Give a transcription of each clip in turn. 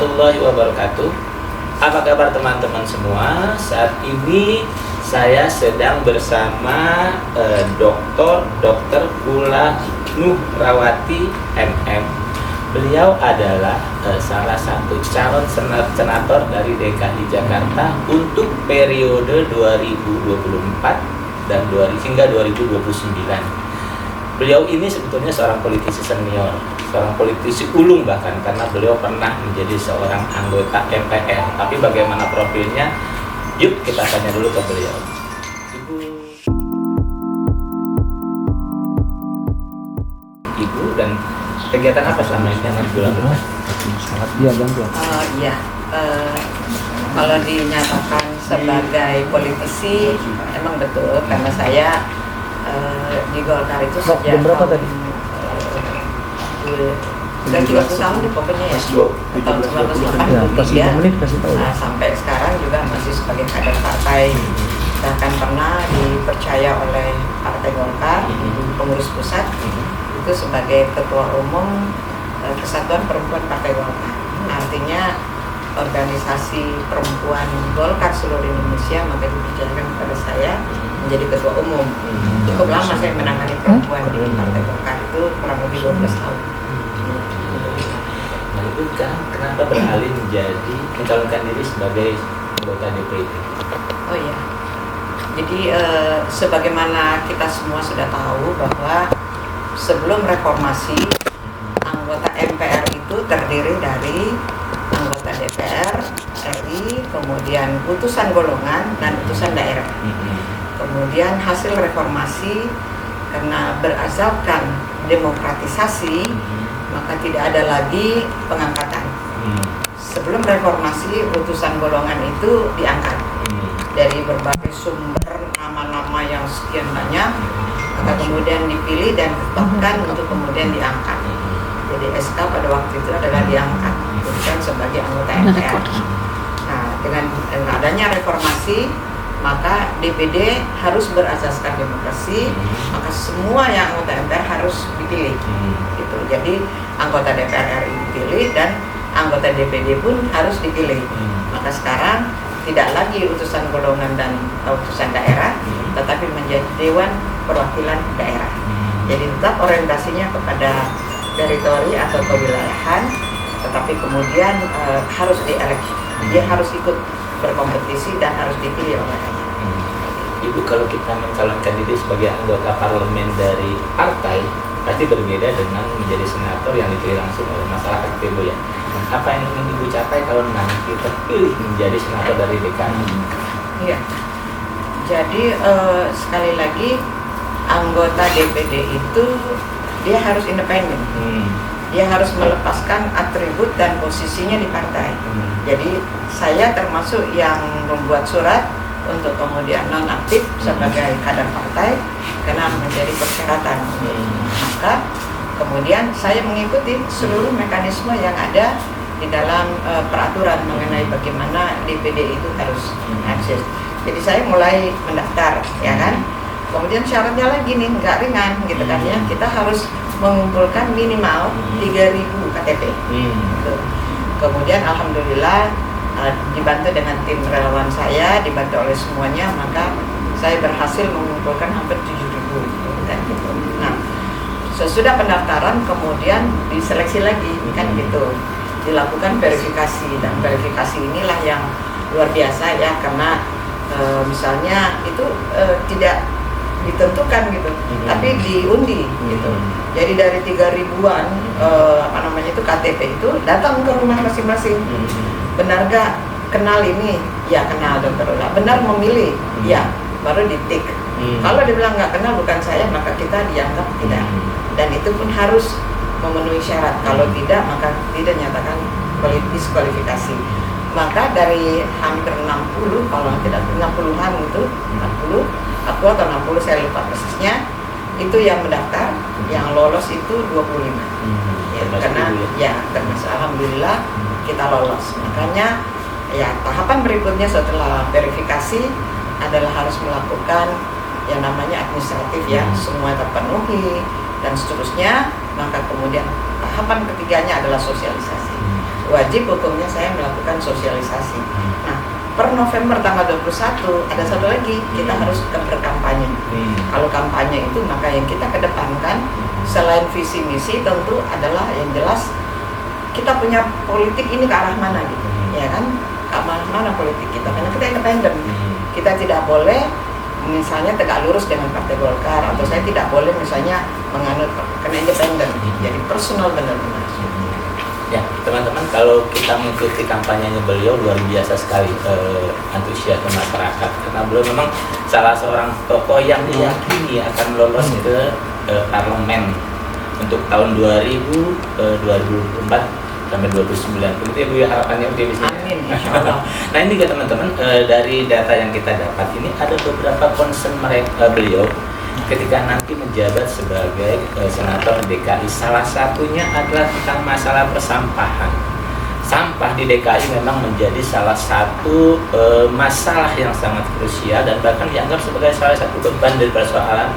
warahmatullahi wabarakatuh. Apa kabar teman-teman semua? Saat ini saya sedang bersama Dr. Ula Nuhrawati MM. Beliau adalah salah satu calon senator dari DKI Jakarta untuk periode 2024 dan hingga 2029. Beliau ini sebetulnya seorang politisi senior, seorang politisi ulung bahkan, karena beliau pernah menjadi seorang anggota MPR. Tapi bagaimana profilnya? Yuk kita tanya dulu ke beliau. Ibu dan kegiatan apa selama ini yang dilakukan? Kalau dinyatakan sebagai politisi, emang betul karena saya di Golkar itu sejak berapa tadi? Udah 30 tahun di pokoknya ya, tahun 1983 sampai sekarang juga masih sebagai kader partai. Bahkan pernah dipercaya oleh Partai Golkar, pengurus pusat itu sebagai ketua umum Kesatuan Perempuan Partai Golkar. Artinya organisasi perempuan Golkar seluruh Indonesia maka dipercayakan kepada saya menjadi ketua umum. Cukup lama saya menangani perempuan di Partai Golkar, itu kurang lebih 12 tahun. Nah itu kan kenapa beralih menjadi mencalonkan diri sebagai anggota DPD? Oh iya, jadi sebagaimana kita semua sudah tahu bahwa sebelum reformasi anggota MPR itu terdiri dari anggota DPR RI, kemudian utusan golongan dan utusan daerah. Kemudian hasil reformasi karena berazalkan demokratisasi, maka tidak ada lagi pengangkatan. Sebelum reformasi utusan golongan itu diangkat dari berbagai sumber nama-nama yang sekian banyak, maka kemudian dipilih dan ditetapkan untuk kemudian diangkat. Jadi SK pada waktu itu adalah diangkat bukan sebagai anggota MPR. Nah, dengan adanya reformasi, maka DPD harus berasaskan demokrasi, maka semua yang anggota MPR harus dipilih. Gitu. Jadi anggota DPR RI dipilih dan anggota DPD pun harus dipilih. Maka sekarang tidak lagi utusan golongan dan utusan daerah, tetapi menjadi Dewan Perwakilan Daerah. Jadi tetap orientasinya kepada teritori atau kewilayahan, tetapi kemudian harus dieleksi. Dia harus ikut berkompetisi dan harus dipilih oleh rakyat. Ibu, kalau kita mencalonkan diri sebagai anggota parlemen dari partai, pasti berbeda dengan menjadi senator yang dipilih langsung oleh masyarakat, Ibu ya. Apa yang ingin Ibu capai kalau nanti terpilih menjadi senator dari DKI? Iya. Jadi sekali lagi anggota DPD itu dia harus independen. Dia harus melepaskan atribut dan posisinya di partai. Jadi saya termasuk yang membuat surat untuk kemudian nonaktif sebagai kader partai karena menjadi persyaratan. Maka kemudian saya mengikuti seluruh mekanisme yang ada di dalam peraturan mengenai bagaimana DPD itu harus eksis. Jadi saya mulai mendaftar, ya kan. Kemudian syaratnya lagi nih, nggak ringan gitu kan ya. Kita harus mengumpulkan minimal 3.000 KTP. Gitu. Kemudian alhamdulillah dibantu dengan tim relawan saya, dibantu oleh semuanya, maka saya berhasil mengumpulkan hampir 7.000 kan gitu. Nah, sesudah pendaftaran kemudian diseleksi lagi kan gitu. Dilakukan verifikasi dan verifikasi inilah yang luar biasa ya, karena misalnya itu tidak ditentukan gitu, tapi diundi gitu. Jadi dari 3.000-an itu KTP itu datang ke rumah masing-masing. Benar gak kenal ini? Ya kenal Dokter Ula. Benar memilih? Ya, baru ditik. Kalau dibilang nggak kenal bukan saya, maka kita dianggap tidak. Dan itu pun harus memenuhi syarat. Kalau tidak, maka tidak nyatakan diskualifikasi. Maka dari hampir 60, kalau tidak 60-an itu 60 atau 60 saya lupa persisnya, itu yang mendaftar, yang lolos itu 25. Ya, karena ya termasuk alhamdulillah kita lolos. Makanya ya tahapan berikutnya setelah verifikasi adalah harus melakukan yang namanya administratif ya, semua terpenuhi dan seterusnya. Maka kemudian tahapan ketiganya adalah sosialisasi. wajib hukumnya saya melakukan sosialisasi. Nah, per November tanggal 21 ada satu lagi, kita harus berkampanye. Kalau kampanye itu maka yang kita kedepankan selain visi misi tentu adalah yang jelas kita punya politik ini ke arah mana gitu, ya kan? Ke arah mana politik kita? Karena kita independen, kita tidak boleh misalnya tegak lurus dengan Partai Golkar, atau saya tidak boleh misalnya menganut karena independen, jadi personal benar-benar. Ya, teman-teman, kalau kita mengikuti kampanyenya beliau luar biasa sekali antusias masyarakat, karena beliau memang salah seorang tokoh yang diyakini akan lolos ke parlemen untuk tahun 2024 sampai 29. Begitu ya Bu ya, harapannya optimisnya. Amin, insya Allah. Nah ini juga teman-teman, dari data yang kita dapat ini ada beberapa concern beliau ketika nanti menjabat sebagai senator DKI. Salah satunya adalah tentang masalah persampahan. Sampah di DKI memang menjadi salah satu masalah yang sangat krusial dan bahkan dianggap sebagai salah satu beban dari persoalan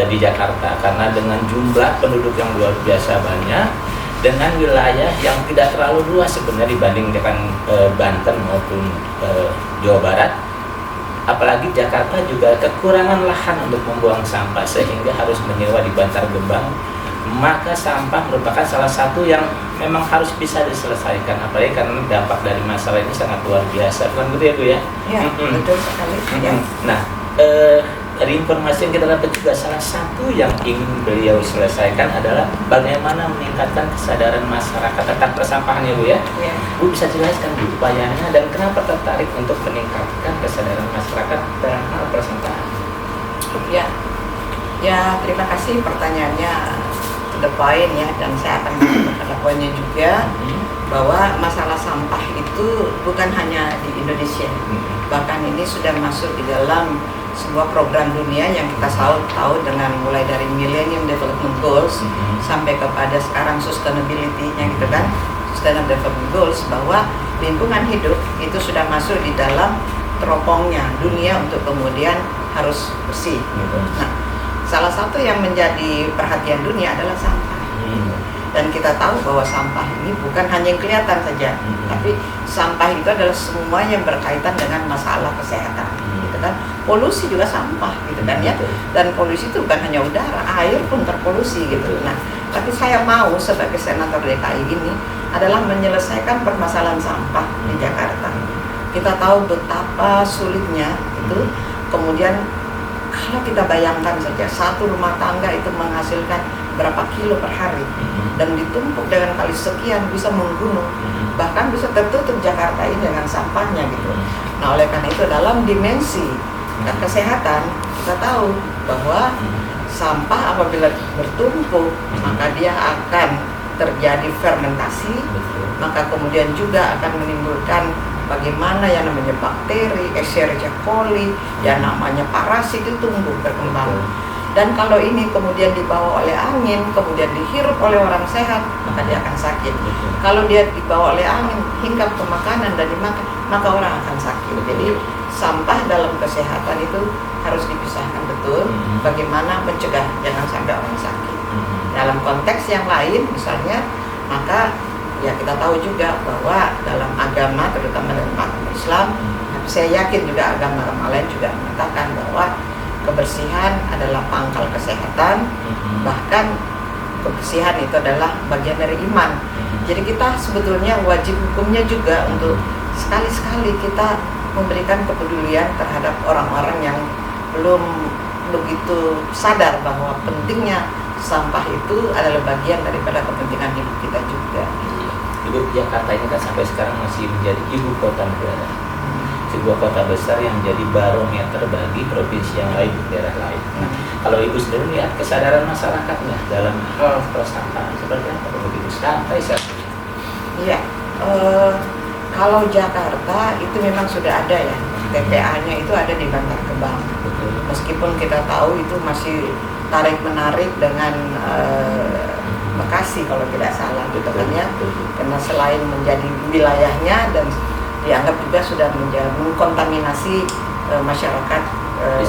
di Jakarta, karena dengan jumlah penduduk yang luar biasa banyak, dengan wilayah yang tidak terlalu luas sebenarnya dibanding dengan Banten maupun Jawa Barat. Apalagi Jakarta juga kekurangan lahan untuk membuang sampah sehingga harus menyewa di Bantar Gebang. Maka sampah merupakan salah satu yang memang harus bisa diselesaikan, apalagi karena dampak dari masalah ini sangat luar biasa. Bukan begitu ya Bu ya? Ya, betul sekali. Ya. Nah, dari informasi yang kita dapat juga salah satu yang ingin beliau selesaikan adalah bagaimana meningkatkan kesadaran masyarakat tentang persampahan ya Bu ya. Ya. Bu bisa jelaskan Bu upayanya dan kenapa tertarik untuk meningkatkan kesadaran masyarakat dalam hal persampahan? Ya, ya terima kasih pertanyaannya to the point ya, dan saya akan masuk pada poinnya juga bahwa masalah sampah itu bukan hanya di Indonesia, bahkan ini sudah masuk di dalam sebuah program dunia yang kita tahu dengan mulai dari Millennium Development Goals sampai kepada sekarang sustainability-nya gitu kan, Sustainable Development Goals, bahwa lingkungan hidup itu sudah masuk di dalam teropongnya dunia untuk kemudian harus bersih. Nah, salah satu yang menjadi perhatian dunia adalah sampah. Dan kita tahu bahwa sampah ini bukan hanya yang kelihatan saja, tapi sampah itu adalah semua yang berkaitan dengan masalah kesehatan, gitu kan. Polusi juga sampah, gitu kan ya. Dan polusi itu bukan hanya udara, air pun terpolusi, gitu. Nah, tapi saya mau sebagai senator DKI ini adalah menyelesaikan permasalahan sampah di Jakarta. Kita tahu betapa sulitnya itu. Kemudian kalau kita bayangkan saja satu rumah tangga itu menghasilkan berapa kilo per hari dan ditumpuk dengan kali sekian bisa menggunung, bahkan bisa tertutup Jakarta ini dengan sampahnya gitu. Nah, oleh karena itu dalam dimensi kesehatan kita tahu bahwa sampah apabila bertumpuk maka dia akan terjadi fermentasi, maka kemudian juga akan menimbulkan bagaimana yang namanya bakteri, Escherichia coli, yang namanya parasit itu tumbuh berkembang. Dan kalau ini kemudian dibawa oleh angin, kemudian dihirup oleh orang sehat, maka dia akan sakit. Kalau dia dibawa oleh angin, hinggap ke makanan dan dimakan, maka orang akan sakit. Jadi sampah dalam kesehatan itu harus dipisahkan betul. Bagaimana mencegah jangan sampai orang sakit. Dalam konteks yang lain misalnya, maka ya kita tahu juga bahwa dalam agama, terutama dalam agama Islam, saya yakin juga agama lain juga mengatakan bahwa kebersihan adalah pangkal kesehatan, bahkan kebersihan itu adalah bagian dari iman. Jadi kita sebetulnya wajib hukumnya juga untuk sekali-sekali kita memberikan kepedulian terhadap orang-orang yang belum begitu sadar bahwa pentingnya sampah itu adalah bagian daripada kepentingan hidup kita juga. Ibu, Jakarta ini kan sampai sekarang masih menjadi ibu kota negara, sebuah kota besar yang menjadi barometer bagi provinsi yang lain, daerah lain. Nah, kalau Ibu sendiri lihat kesadaran masyarakatnya dalam hal persampahan seperti apa begitu sampai saat ini? Iya, kalau Jakarta itu memang sudah ada ya, TPA-nya itu ada di Bantar Gebang. Meskipun kita tahu itu masih tarik menarik dengan Bekasi kalau tidak salah gitu kan ya, karena selain menjadi wilayahnya dan dianggap juga sudah mengkontaminasi masyarakat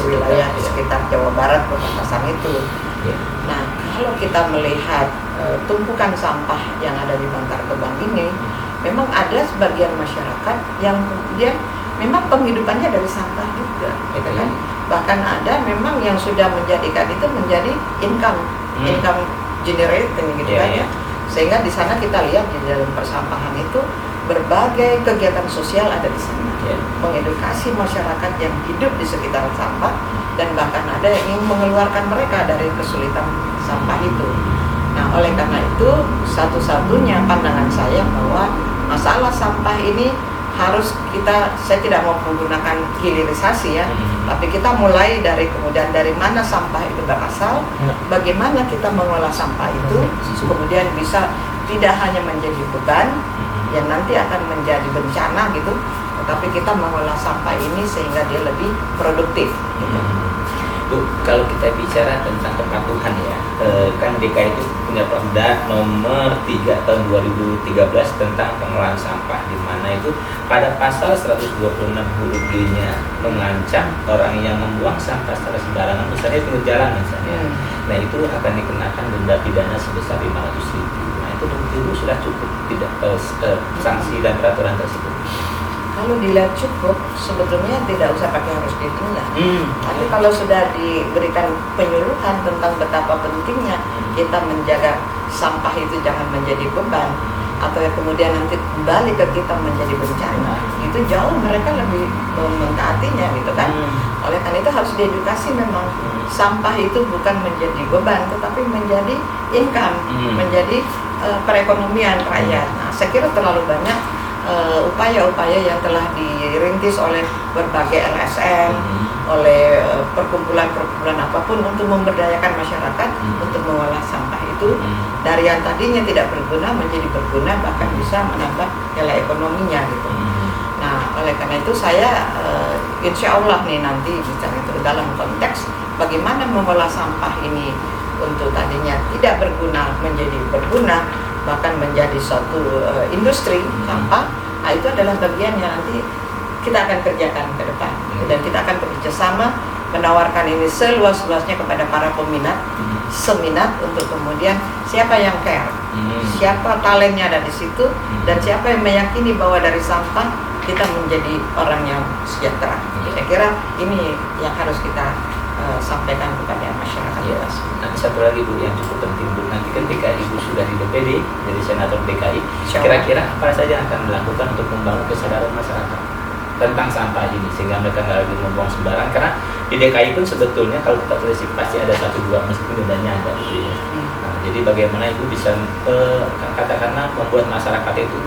wilayah di sekitar Jawa Barat, perbatasan itu. Nah, kalau kita melihat tumpukan sampah yang ada di Bantar Gebang ini, memang ada sebagian masyarakat yang kemudian memang penghidupannya dari sampah juga, gitu kan. Bahkan ada memang yang sudah menjadikan itu menjadi income generating gitu kan ya. Sehingga di sana kita lihat di dalam persampahan itu berbagai kegiatan sosial ada di sana, mengedukasi masyarakat yang hidup di sekitar sampah dan bahkan ada yang ingin mengeluarkan mereka dari kesulitan sampah itu. Nah, oleh karena itu satu-satunya pandangan saya bahwa masalah sampah ini harus saya tidak mau menggunakan hilirisasi ya, tapi kita mulai dari kemudian dari mana sampah itu berasal, bagaimana kita mengolah sampah itu, kemudian bisa tidak hanya menjadi beban yang nanti akan menjadi bencana gitu, tetapi kita mengolah sampah ini sehingga dia lebih produktif. Gitu. Bu, kalau kita bicara tentang kepatuhan ya, kan DKI itu punya Perda nomor 3 tahun 2013 tentang pengelolaan sampah, di mana itu pada pasal 126 huruf G-nya mengancam orang yang membuang sampah secara sembarangan, misalnya pinggir jalan misalnya, nah itu akan dikenakan denda pidana sebesar 500.000. Nah itu menurut Ibu sudah cukup tidak sanksi dan peraturan tersebut? Kalau dilihat cukup, sebetulnya tidak usah pakai harus ditunda. Tapi kalau sudah diberikan penyuluhan tentang betapa pentingnya kita menjaga sampah itu jangan menjadi beban, atau ya kemudian nanti kembali ke kita menjadi bencana, itu jauh mereka lebih mentaatinya gitu kan. Oleh karena itu harus diedukasi memang sampah itu bukan menjadi beban, tetapi menjadi income, menjadi perekonomian rakyat. Nah, saya kira terlalu banyak upaya-upaya yang telah dirintis oleh berbagai LSM, oleh perkumpulan-perkumpulan apapun untuk memberdayakan masyarakat untuk mengolah sampah itu dari yang tadinya tidak berguna menjadi berguna, bahkan bisa menambah nilai ekonominya gitu. Nah, oleh karena itu saya insya Allah nih nanti bicara itu dalam konteks bagaimana mengolah sampah ini untuk tadinya tidak berguna menjadi berguna, bahkan menjadi suatu industri sampah. Nah, itu adalah bagian yang nanti kita akan kerjakan ke depan, dan kita akan bekerja sama menawarkan ini seluas-luasnya kepada para peminat, seminat untuk kemudian siapa yang care, siapa talentnya ada di situ, dan siapa yang meyakini bahwa dari sampah kita menjadi orang yang sejahtera. Saya kira ini yang harus kita sampaikan kepada masyarakat luas. Nanti satu lagi Bu yang cukup penting Bu, nanti ketika Ibu sudah di DPD jadi senator DKI, kira-kira apa saja yang akan dilakukan untuk membangun kesadaran masyarakat tentang sampah ini sehingga mereka nggak lagi membuang sembarang, karena di DKI pun sebetulnya kalau kita telisik pasti ada 1-2 meskipun dendanya ada gitu ya. Nah, jadi bagaimana Ibu bisa katakanlah membuat masyarakat itu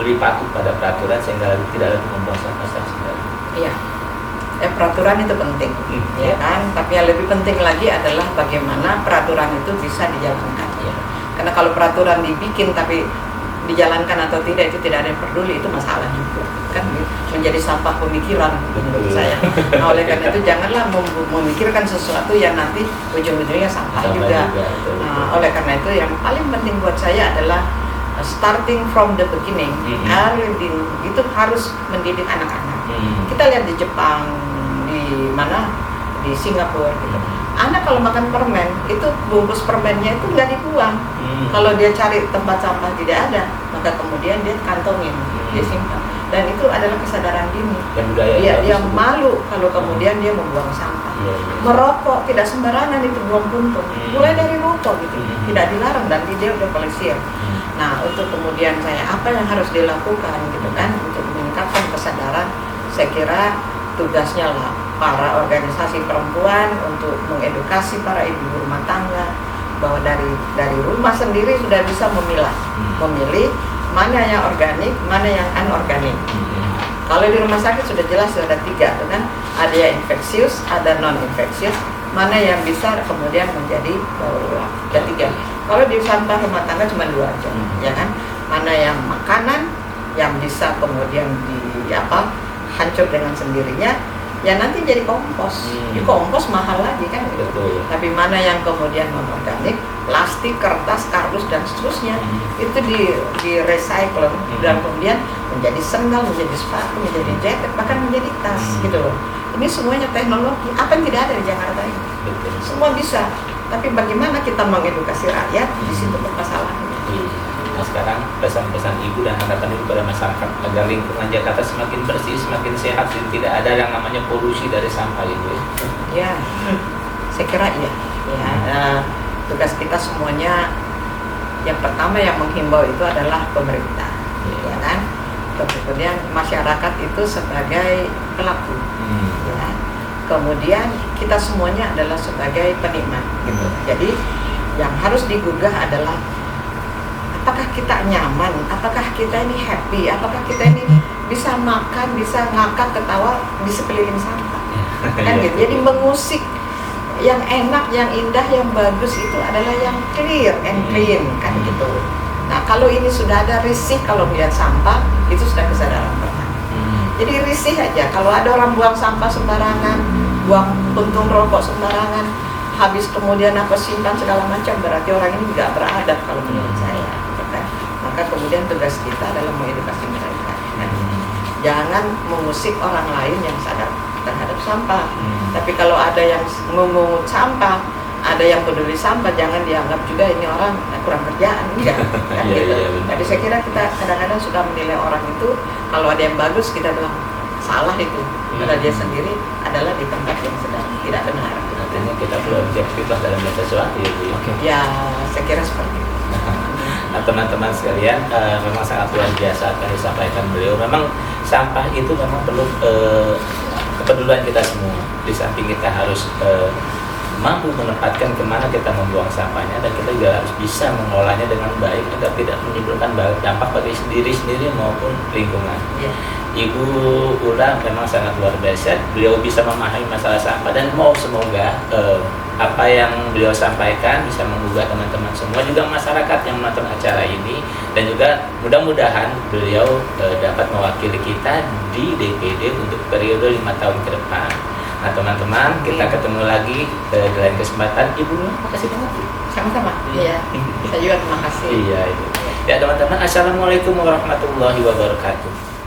lebih patuh pada peraturan sehingga tidak lagi membuang sampah secara sembarangan. Iya. Peraturan itu penting, ya kan. Tapi yang lebih penting lagi adalah bagaimana peraturan itu bisa dijalankan. Karena kalau peraturan dibikin tapi dijalankan atau tidak itu tidak ada yang peduli, itu masalah juga, kan menjadi sampah pemikiran menurut saya. Nah, oleh karena itu janganlah memikirkan sesuatu yang nanti ujung-ujungnya sampah juga. Nah, oleh karena itu yang paling penting buat saya adalah starting from the beginning, itu harus mendidik anak-anak. Kita lihat di Jepang, di mana, di Singapura gitu. Anak kalau makan permen itu bungkus permennya itu nggak dibuang. Kalau dia cari tempat sampah tidak ada, maka kemudian dia kantongin, dia simpan. Dan itu adalah kesadaran dini. Dia malu kalau kemudian dia membuang sampah. Merokok tidak sembarangan itu buang puntung. Mulai dari rokok gitu, tidak dilarang dan dia udah polisir. Nah, untuk kemudian apa yang harus dilakukan gitu kan untuk meningkatkan kesadaran, saya kira tugasnya lah para organisasi perempuan untuk mengedukasi para ibu rumah tangga bahwa dari rumah sendiri sudah bisa memilih mana yang organik, mana yang anorganik. Kalau di rumah sakit sudah jelas ada 3 kan, ada yang infeksius, ada non infeksius, mana yang bisa kemudian menjadi daur ulang. Ada 3. Kalau di sampah rumah tangga cuma 2 aja, ya kan? Mana yang makanan yang bisa kemudian hancur dengan sendirinya, ya nanti jadi kompos. Di kompos mahal lagi kan gitu. Tapi mana yang kemudian non-organik, plastik, kertas, kardus dan seterusnya, itu di recycle dan kemudian menjadi sendal, menjadi sepatu, menjadi jaket, bahkan menjadi tas gitu loh. Ini semuanya teknologi, apa yang tidak ada di Jakarta ini? Semua bisa. Tapi bagaimana kita mengedukasi rakyat, di situ permasalahannya. Nah sekarang pesan-pesan ibu dan harapan ibu pada masyarakat agar lingkungan Jakarta semakin bersih, semakin sehat, dan tidak ada yang namanya polusi dari sampah itu. Ya, saya kira iya. Ya, tugas kita semuanya yang pertama yang menghimbau itu adalah pemerintah, ya kan. Kemudian masyarakat itu sebagai pelaku, ya. Kemudian kita semuanya adalah sebagai penikmat, gitu. Jadi yang harus digugah adalah apakah kita nyaman, apakah kita ini happy, apakah kita ini bisa makan, bisa ngakak, ketawa di sekeliling sampah, kan gitu. Jadi mengusik yang enak, yang indah, yang bagus itu adalah yang clear and clean, kan gitu. Nah kalau ini sudah ada risih kalau melihat sampah, itu sudah kesadaran pertama. Jadi risih aja kalau ada orang buang sampah sembarangan, buang puntung rokok sembarangan, habis kemudian apa simpan segala macam, berarti orang ini tidak beradab kalau menurut saya. Kan? Maka kemudian tugas kita adalah mengedukasi mereka. Kan? Jangan mengusik orang lain yang sadar terhadap sampah. Tapi kalau ada yang memungut sampah, ada yang peduli sampah, jangan dianggap juga ini orang kurang kerjaan, enggak, kan gitu. Jadi saya kira kita kadang-kadang sudah menilai orang itu, kalau ada yang bagus kita bilang salah itu, karena dia sendiri adalah di tempat yang sedang tidak benar. Artinya kita perlu objektif dalam sesuatu ya Bu. Ya, saya kira seperti itu. Nah teman-teman sekalian, memang sangat luar biasa akan disampaikan beliau. Memang sampah itu memang perlu kepedulian kita semua. Di samping kita harus mampu menempatkan kemana kita membuang sampahnya, dan kita juga harus bisa mengolahnya dengan baik agar tidak menimbulkan dampak bagi diri sendiri maupun lingkungan. Ibu Ula memang sangat luar biasa. Beliau bisa memahami masalah sampah, dan semoga apa yang beliau sampaikan bisa menggugah teman-teman semua, juga masyarakat yang menonton acara ini, dan juga mudah-mudahan beliau dapat mewakili kita di DPD untuk periode 5 tahun ke depan. Nah teman-teman, kita ketemu lagi di lain kesempatan. Ibu, makasih banget. Sama-sama. Iya. Saya juga terima kasih. Iya. Ya teman-teman, assalamualaikum warahmatullahi wabarakatuh.